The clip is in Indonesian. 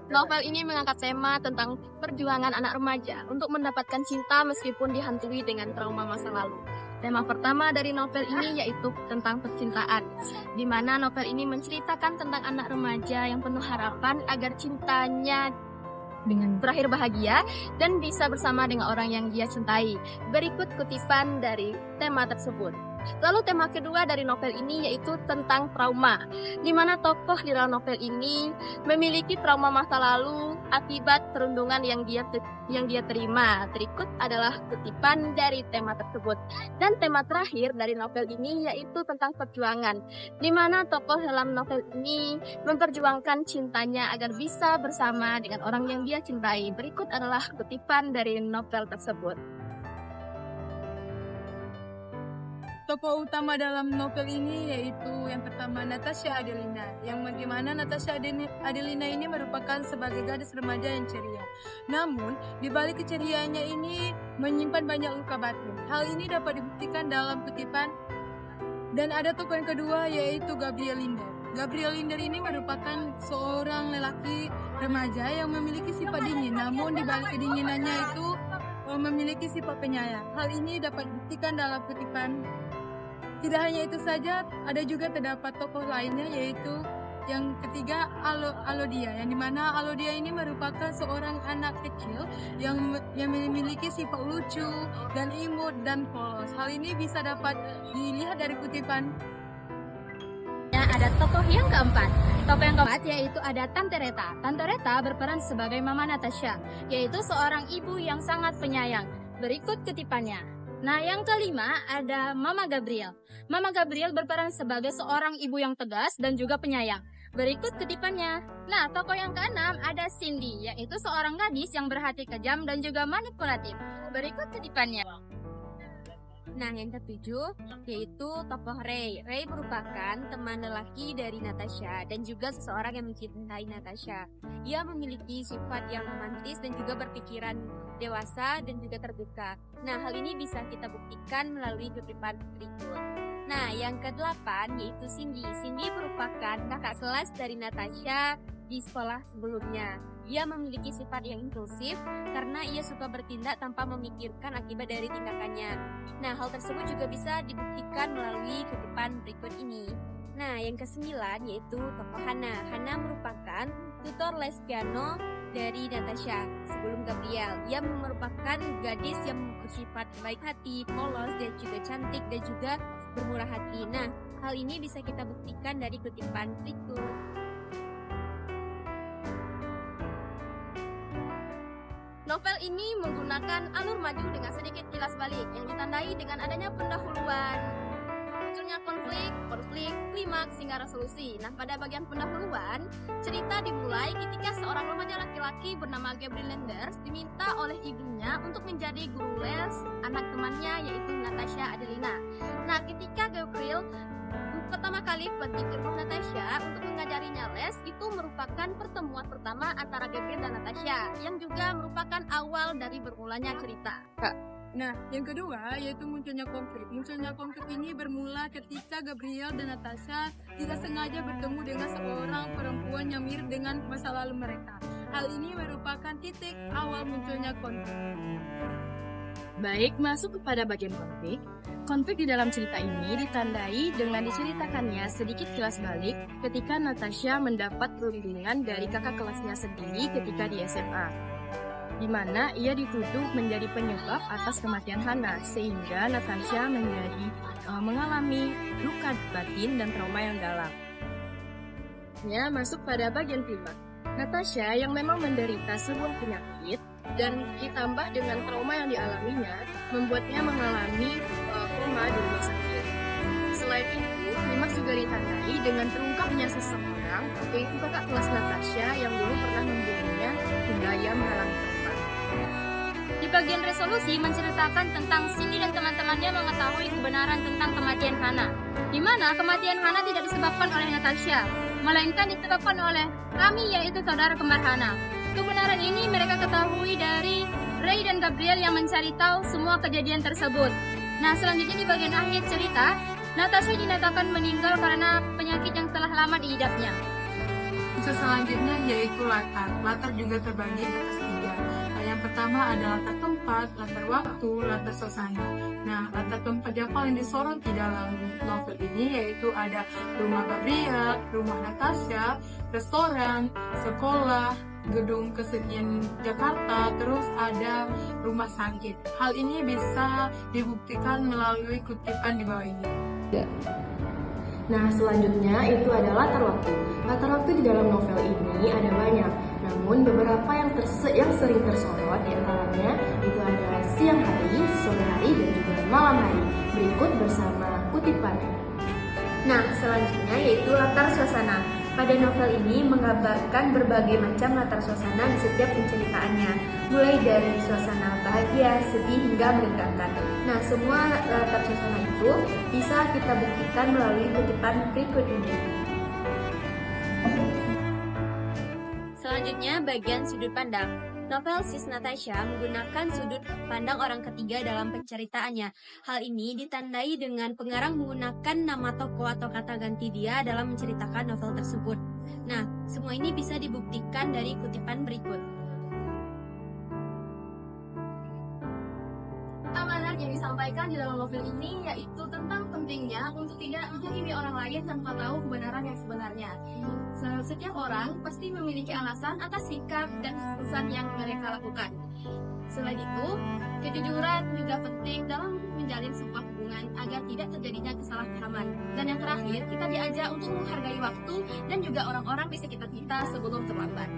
Novel ini mengangkat tema tentang perjuangan anak remaja untuk mendapatkan cinta meskipun dihantui dengan trauma masa lalu. Tema pertama dari novel ini yaitu tentang percintaan, di mana novel ini menceritakan tentang anak remaja yang penuh harapan agar cintanya dengan berakhir bahagia dan bisa bersama dengan orang yang dia cintai. Berikut kutipan dari tema tersebut. Lalu tema kedua dari novel ini yaitu tentang trauma, di mana tokoh di dalam novel ini memiliki trauma masa lalu akibat perundungan yang dia terima. Berikut adalah kutipan dari tema tersebut. Dan tema terakhir dari novel ini yaitu tentang perjuangan, di mana tokoh dalam novel ini memperjuangkan cintanya agar bisa bersama dengan orang yang dia cintai. Berikut adalah kutipan dari novel tersebut. Tokoh utama dalam novel ini yaitu yang pertama Natasha Adelina, yang bagaimana Natasha Adelina ini merupakan sebagai gadis remaja yang ceria. Namun, di balik keceriaannya ini menyimpan banyak luka batin. Hal ini dapat dibuktikan dalam kutipan. Dan ada tokoh yang kedua yaitu Gabriel Linder. Gabriel Linder ini merupakan seorang lelaki remaja yang memiliki sifat dingin, namun di balik kedinginannya itu memiliki sifat penyayang. Hal ini dapat dibuktikan dalam kutipan. Tidak hanya itu saja, ada juga terdapat tokoh lainnya yaitu yang ketiga Alodia, yang dimana Alodia ini merupakan seorang anak kecil yang memiliki sifat lucu dan imut dan polos. Hal ini bisa dapat dilihat dari kutipan. Ada tokoh yang keempat. Tokoh yang keempat yaitu ada Tante Reta. Tante Reta berperan sebagai Mama Natasha, yaitu seorang ibu yang sangat penyayang. Berikut kutipannya. Nah, yang kelima ada Mama Gabriel. Mama Gabriel berperan sebagai seorang ibu yang tegas dan juga penyayang. Berikut kutipannya. Nah, tokoh yang keenam ada Cindy, yaitu seorang gadis yang berhati kejam dan juga manipulatif. Berikut kutipannya. Nah, yang ketujuh yaitu tokoh Ray. Ray merupakan teman lelaki dari Natasha dan juga seseorang yang mencintai Natasha. Ia memiliki sifat yang romantis dan juga berpikiran dewasa dan juga terbuka. Nah, hal ini bisa kita buktikan melalui kutipan berikut. Nah, yang ke-8 yaitu Cindy. Cindy merupakan kakak kelas dari Natasha di sekolah sebelumnya. Ia memiliki sifat yang impulsif karena ia suka bertindak tanpa memikirkan akibat dari tindakannya. Nah, hal tersebut juga bisa dibuktikan melalui kutipan berikut ini. Nah, yang ke-9 yaitu tokoh Hana. Hana merupakan tutor les piano dari Natasha sebelum Gabriel. Ia merupakan gadis yang bersifat baik hati, polos, dan juga cantik dan juga bermurah hati. Nah, hal ini bisa kita buktikan dari kutipan berikut. Novel ini menggunakan alur maju dengan sedikit kilas balik yang ditandai dengan adanya pendahuluan, munculnya konflik, klimaks, hingga resolusi. Nah, pada bagian pendahuluan, cerita dimulai ketika seorang remaja laki-laki bernama Gabriel Lenders diminta oleh ibunya untuk menjadi guru les anak temannya yaitu Natasha Adelina. Nah, ketika Gabriel pertama kali pergi ke rumah Natasha untuk mengajarinya les, itu merupakan pertemuan pertama antara Gabriel dan Natasha yang juga merupakan awal dari bermulanya cerita. Nah, yang kedua yaitu munculnya konflik. Munculnya konflik ini bermula ketika Gabriel dan Natasha tidak sengaja bertemu dengan seorang perempuan yang mirip dengan masa lalu mereka. Hal ini merupakan titik awal munculnya konflik. Baik, masuk kepada bagian konflik. Konflik di dalam cerita ini ditandai dengan diceritakannya sedikit kilas balik ketika Natasha mendapat perundungan dari kakak kelasnya sendiri ketika di SMA, di mana ia dituduh menjadi penyebab atas kematian Hana, sehingga Natasha mengalami luka batin dan trauma yang dalam. Ya, masuk pada bagian kelima. Natasha yang memang menderita sebuah penyakit dan ditambah dengan trauma yang dialaminya, membuatnya mengalami koma di rumah sakit. Selain itu, klimaks juga ditandai dengan terungkapnya seseorang, yaitu kakak kelas Natasha yang dulu pernah membunuhnya hingga ia mengalami trauma. Di bagian resolusi menceritakan tentang Cindy dan teman-temannya mengetahui kebenaran tentang kematian Hana, di mana kematian Hana tidak disebabkan oleh Natasha, melainkan disebabkan oleh kami, yaitu saudara kembar Hana. Kebenaran ini mereka ketahui dari Ray dan Gabriel yang mencari tahu semua kejadian tersebut. Nah, selanjutnya di bagian akhir cerita, Natasha dinyatakan meninggal karena penyakit yang telah lama diidapnya. Selanjutnya yaitu latar. Latar juga terbagi atas 3. Yang pertama ada latar tempat, latar waktu, latar suasana. Nah, latar tempat yang paling disoroti dalam novel ini yaitu ada rumah Gabriel, rumah Natasha, restoran, sekolah, gedung kesenian Jakarta, terus ada rumah sakit. Hal ini bisa dibuktikan melalui kutipan di bawah ini. Nah, selanjutnya itu adalah latar waktu. Latar waktu di dalam novel ini ada banyak, namun beberapa yang sering tersorot diantaranya itu adalah siang hari, sore hari, dan juga malam hari. Berikut bersama kutipan. Nah, selanjutnya yaitu latar suasana. Pada novel ini menggambarkan berbagai macam latar suasana di setiap penceritaannya, mulai dari suasana bahagia, sedih, hingga menegangkan. Nah, semua latar suasana itu bisa kita buktikan melalui kutipan berikut ini. Selanjutnya, bagian sudut pandang. Novel Sis Natasha menggunakan sudut pandang orang ketiga dalam penceritaannya. Hal ini ditandai dengan pengarang menggunakan nama tokoh atau kata ganti dia dalam menceritakan novel tersebut. Nah, semua ini bisa dibuktikan dari kutipan berikut. Amanat yang disampaikan di dalam novel ini yaitu tentang pentingnya untuk tidak menghakimi orang lain tanpa tahu kebenaran yang sebenarnya. Setiap orang pasti memiliki alasan atas sikap dan keputusan yang mereka lakukan. Selain itu, kejujuran juga penting dalam menjalin sebuah hubungan agar tidak terjadinya kesalahpahaman. Dan yang terakhir, kita diajak untuk menghargai waktu dan juga orang-orang di sekitar kita sebelum terlambat.